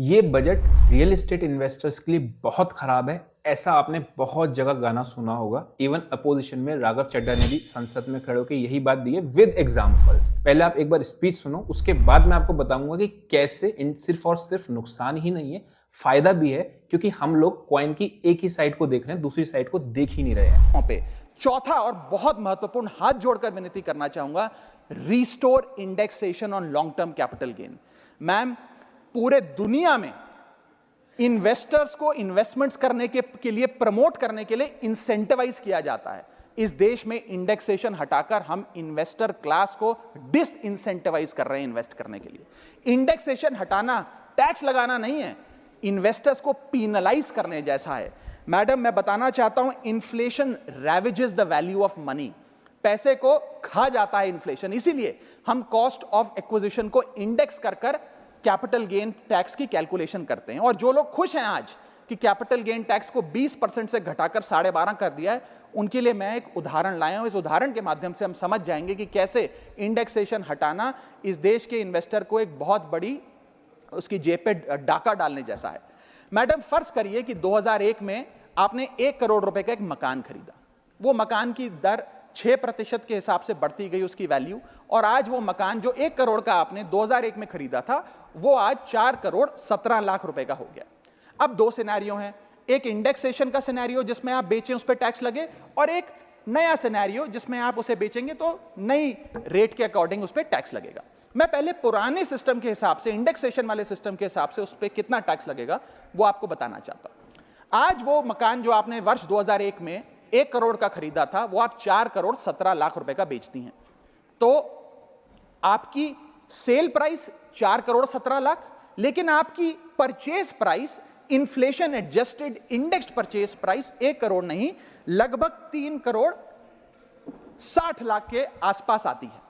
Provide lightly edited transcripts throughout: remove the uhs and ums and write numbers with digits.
ये budget real estate investors के लिए बहुत खराब है, ऐसा आपने बहुत जगह गाना सुना होगा। इवन अपोजिशन में राघव चड्ढा ने भी संसद में खड़े होकर यही बात दी है विद एग्जांपल्स। पहले आप एक बार स्पीच सुनो, उसके बाद मैं आपको बताऊंगा कि कैसे सिर्फ और सिर्फ नुकसान ही नहीं है, फायदा भी है, क्योंकि हम लोग कॉइन की एक ही साइड को देख रहे हैं, दूसरी साइड को देख ही नहीं रहे हैं। पे चौथा और बहुत महत्वपूर्ण, हाथ जोड़कर विनती करना चाहूंगा, restore indexation on long term capital gain. Ma'am, पूरे दुनिया में इन्वेस्टर्स को इन्वेस्टमेंट्स करने के लिए प्रमोट करने के लिए इंसेंटिवाइज किया जाता है। इस देश में इंडेक्सेशन हटाकर हम इन्वेस्टर क्लास को डिस इंसेंटिवाइज कर रहे हैं इन्वेस्ट करने के लिए। इंडेक्सेशन हटाना टैक्स लगाना नहीं है, इन्वेस्टर्स को पीनलाइज करने जैसा है। मैडम, मैं बताना चाहता हूं, inflation ravages the value of money. पैसे को खा जाता है इन्फ्लेशन, इसीलिए हम कॉस्ट ऑफ एक्विजिशन को इंडेक्स कर कैपिटल गेन टैक्स की कैलकुलेशन करते हैं। और जो लोग खुश हैं आज कि कैपिटल गेन टैक्स को 20% से घटाकर 12.5 कर दिया है, उनके लिए मैं एक उदाहरण लाया हूं। इस उदाहरण के माध्यम से हम समझ जाएंगे कि कैसे इंडेक्सेशन हटाना इस देश के इन्वेस्टर को एक बहुत बड़ी उसकी जेब पे डाका डालने जैसा है। मैडम, फर्ज करिए कि 2001 में आपने 1 करोड़ रुपए का एक मकान खरीदा। वो मकान की दर 6% के हिसाब से बढ़ती गई उसकी वैल्यू, और आज वो मकान जो 1 करोड़ का आपने 2001 में खरीदा था, वो आज 4 करोड़ 17 लाख रुपए का हो गया। अब दो सिनेरियो हैं, एक इंडेक्सेशन का सिनेरियो जिसमें आप बेचें उस पर टैक्स लगे, और एक नया सिनेरियो जिसमें आप उसे बेचेंगे तो नई रेट के अकॉर्डिंग उस पर टैक्स लगेगा। मैं पहले पुराने सिस्टम के हिसाब से, इंडेक्सेशन वाले सिस्टम के हिसाब से उस पर कितना टैक्स लगेगा वो आपको बताना चाहता हूं। आज वो मकान जो आपने वर्ष 2001 में 1 करोड़ का खरीदा था, वो आप 4 करोड़ 17 लाख रुपए का बेचती हैं, तो आपकी सेल प्राइस 4 करोड़ 17 लाख, लेकिन आपकी purchase price, inflation adjusted indexed purchase price 1 crore नहीं, लगभग 3 करोड़ 60 लाख के आसपास आती है।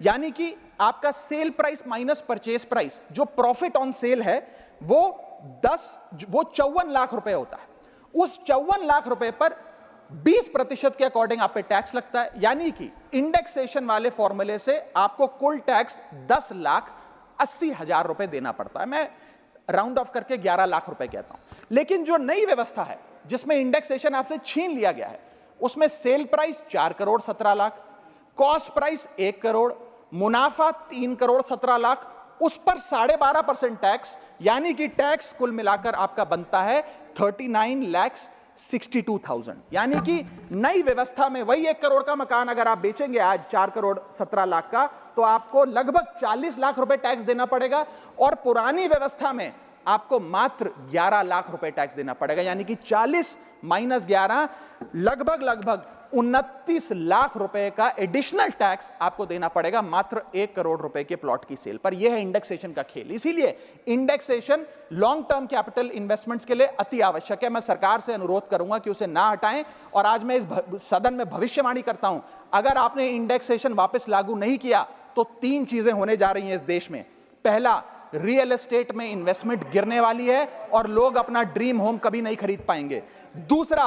यानी कि आपका sale price minus purchase price, जो प्रॉफिट ऑन सेल है, वो 54 लाख रुपए होता है। उस 54 लाख रुपए पर 20% के अकॉर्डिंग आप पे टैक्स लगता है। यानी कि इंडेक्सेशन वाले फॉर्मूले से आपको कुल टैक्स 10,80,000 रुपए देना पड़ता है। मैं राउंड ऑफ करके 11 लाख रुपए कहता हूं। लेकिन जो नई व्यवस्था है जिसमें इंडेक्सेशन आपसे छीन लिया गया है, उसमें sale price 4 crore 17 lakh, cost price 1 crore, मुनाफा 3 करोड़ 17 लाख, उस पर 12.5% टैक्स, यानी कि टैक्स कुल मिलाकर आपका बनता है 39,62,000। यानी कि नई व्यवस्था में वही 1 करोड़ का मकान अगर आप बेचेंगे आज 4 करोड़ 17 लाख का, तो आपको लगभग 40 लाख रुपए टैक्स देना पड़ेगा, और पुरानी व्यवस्था में आपको मात्र 11 लाख रुपए टैक्स देना पड़ेगा। यानी कि 40 माइनस 11 लगभग 29 लाख रुपए का एडिशनल टैक्स आपको देना पड़ेगा मात्र 1 करोड़ रुपए के प्लॉट की सेल पर। यह है इंडेक्सेशन का खेल। इसीलिए indexation long term capital investments के लिए अति आवश्यक है। मैं सरकार से अनुरोध करूंगा कि उसे ना हटाएं, और आज मैं इस सदन में भविष्यवाणी करता हूं, अगर आपने इंडेक्सेशन वापस लागू नहीं किया तो 3 चीजें होने जा रही हैं इस देश में। पहला, रियल एस्टेट में इन्वेस्टमेंट गिरने वाली है और लोग अपना ड्रीम होम कभी नहीं खरीद पाएंगे। दूसरा,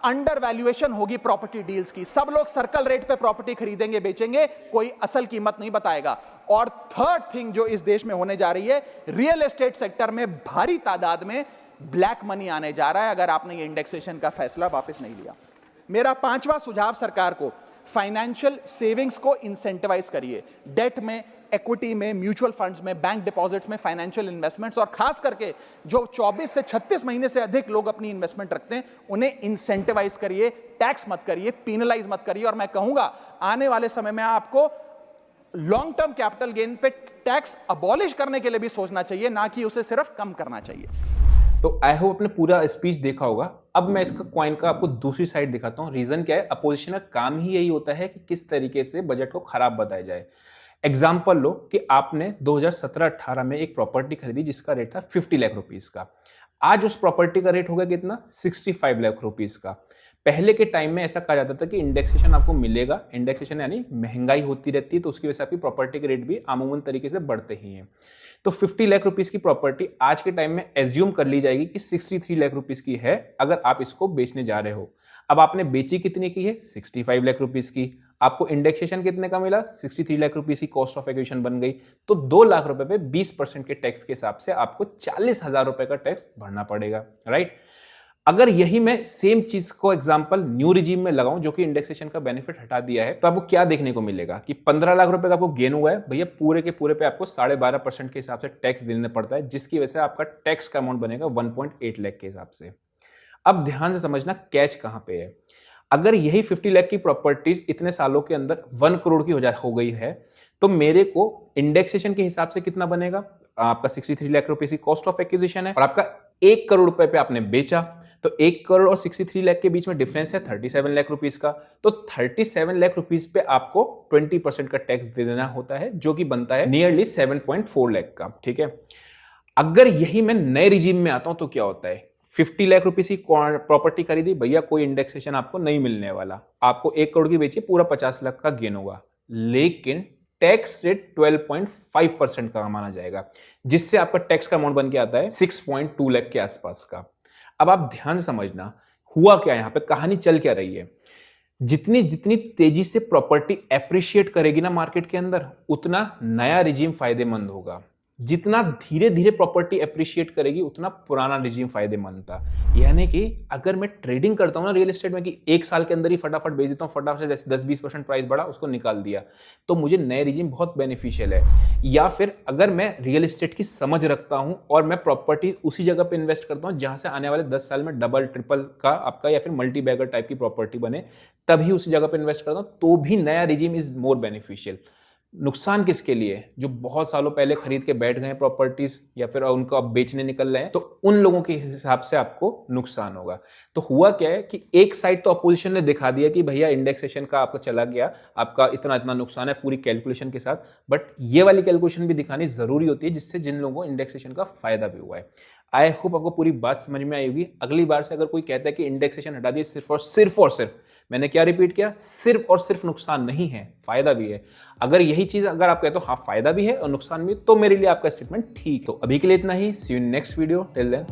अंडर वैल्यूएशन होगी प्रॉपर्टी डील्स की, सब लोग सर्कल रेट पे प्रॉपर्टी खरीदेंगे बेचेंगे, कोई असल कीमत नहीं बताएगा। और थर्ड थिंग जो इस देश में होने जा रही है, रियल एस्टेट सेक्टर में भारी तादाद में ब्लैक मनी आने जा रहा है अगर आपने ये इंडेक्सेशन का फैसला वापस नहीं लिया। मेरा 5वां सुझाव सरकार को, फाइनेंशियल सेविंग्स को इंसेंटिवाइज करिए। डेट में, इक्विटी में, म्यूचुअल फंड्स में, बैंक डिपॉजिट्स में फाइनेंशियल इन्वेस्टमेंट्स, और खास करके जो 24 से 36 महीने से अधिक लोग अपनी इन्वेस्टमेंट रखते हैं, उन्हें इंसेंटिवाइज करिए, टैक्स मत करिए, पीनलाइज मत करिए। और मैं कहूंगा आने वाले समय में आपको लॉन्ग टर्म कैपिटल गेन पे टैक्स अबॉलिश करने के लिए भी सोचना चाहिए, ना कि उसे सिर्फ कम करना चाहिए। तो आई होप आपने पूरा स्पीच देखा होगा। अब मैं इसका कॉइन का आपको दूसरी साइड दिखाता हूँ। रीजन क्या है, अपोजिशन का काम ही यही होता है कि किस तरीके से बजट को खराब बताया जाए। एग्जाम्पल लो कि आपने 2017-18 में एक प्रॉपर्टी खरीदी जिसका रेट था 50 लाख रुपीस का। आज उस प्रॉपर्टी का रेट होगा कितना, 65 लाख रुपीस का। पहले के टाइम में ऐसा कहा जाता था कि इंडेक्सेशन आपको मिलेगा, इंडेक्सेशन यानी महंगाई होती रहती है, तो उसकी वजह से आपकी प्रॉपर्टी के रेट भी आमूमन तरीके से बढ़ते ही हैं। तो 50 लाख रुपीस की प्रॉपर्टी आज के टाइम में एज्यूम कर ली जाएगी कि 63 लाख रुपीस की है अगर आप इसको बेचने जा रहे हो। अब आपने बेची कितने की है, 65 लाख रुपीस की। आपको इंडेक्सेशन कितने का मिला, 63 लाख रुपीस की कॉस्ट ऑफ एक्विजिशन बन गई। तो 2 लाख रुपए पे 20% के टैक्स के हिसाब से आपको 40,000 रुपए का टैक्स भरना पड़ेगा, राइट। अगर यही मैं सेम चीज को एग्जांपल न्यू रिजीम में लगाऊं जो कि इंडेक्सेशन का बेनिफिट हटा दिया है, तो आपको क्या देखने को मिलेगा कि 15 लाख रुपए का आपको गेन हुआ है भैया, पूरे के पूरे पे आपको 12.5% के हिसाब से टैक्स देना पड़ता है, जिसकी वजह से आपका टैक्स का अमाउंट बनेगा 1.8 लाख के हिसाब से। अब ध्यान से समझना कैच कहां पे है। अगर यही 50 लाख की प्रॉपर्टीज इतने सालों के अंदर 1 करोड़ की हो गई है, तो मेरे को इंडेक्सेशन के हिसाब से कितना बनेगा, आपका 63 लाख रुपए की कॉस्ट ऑफ एक्विजिशन है और आपका 1 करोड़ रुपए पे आपने बेचा, तो 1 करोड़ और 63 लाख के बीच में डिफरेंस है 37 लाख रुपीस का। तो 37 लाख रुपीस पे आपको 20% का टैक्स दे देना होता है, जो कि बनता है नियरली 7.4 लाख का, ठीक है। अगर यही मैं नए रिजीम में आता हूं तो क्या होता है, 50 लाख रुपीस की प्रॉपर्टी खरीदी भैया, कोई इंडेक्सेशन आपको नहीं मिलने वाला, आपको 1 करोड़ की बेची, पूरा 50 लाख का गेन होगा, लेकिन टैक्स रेट 12.5% का माना जाएगा, जिससे आपका टैक्स का अमाउंट बन के आता है 6.2 लाख के आसपास का। अब आप ध्यान समझना हुआ क्या, यहां पे कहानी चल क्या रही है। जितनी जितनी तेजी से प्रॉपर्टी एप्रिशिएट करेगी ना मार्केट के अंदर, उतना नया रिजीम फायदेमंद होगा। जितना धीरे धीरे प्रॉपर्टी एप्रिशिएट करेगी, उतना पुराना रिजीम फायदेमंद था। यानी कि अगर मैं ट्रेडिंग करता हूं ना रियल एस्टेट में कि 1 साल के अंदर ही फटाफट बेच देता हूं, फटाफट से जैसे 10-20% प्राइस बढ़ा उसको निकाल दिया, तो मुझे नए रिजीम बहुत बेनिफिशियल है। या फिर अगर मैं रियल एस्टेट की समझ रखता हूं और मैं प्रॉपर्टी उसी जगह पे इन्वेस्ट करता हूं जहां से आने वाले 10 साल में डबल ट्रिपल का आपका या फिर मल्टी बैगर टाइप की प्रॉपर्टी बने, तभी उसी जगह पे इन्वेस्ट करता हूं, तो भी नया रिजीम इज मोर बेनिफिशियल। नुकसान किसके लिए, जो बहुत सालों पहले खरीद के बैठ गए प्रॉपर्टीज या फिर उनको अब बेचने निकल रहे हैं, तो उन लोगों के हिसाब से आपको नुकसान होगा। तो हुआ क्या है कि एक साइड तो अपोजिशन ने दिखा दिया कि भैया इंडेक्सेशन का आपको चला गया, आपका इतना इतना नुकसान है पूरी कैलकुलेशन के साथ, बट ये वाली कैलकुलेशन भी दिखानी जरूरी होती है, जिससे जिन लोगों को इंडेक्सेशन का फायदा भी हुआ है। आई होप आपको पूरी बात समझ में आई होगी। अगली बार से अगर कोई कहता है कि इंडेक्सेशन हटा दिए, सिर्फ और सिर्फ मैंने क्या रिपीट किया, सिर्फ और सिर्फ नुकसान नहीं है, फायदा भी है। अगर यही चीज अगर आप कहते हो हाँ फायदा भी है और नुकसान भी, तो मेरे लिए आपका स्टेटमेंट ठीक। तो अभी के लिए इतना ही, see you in next video, till then.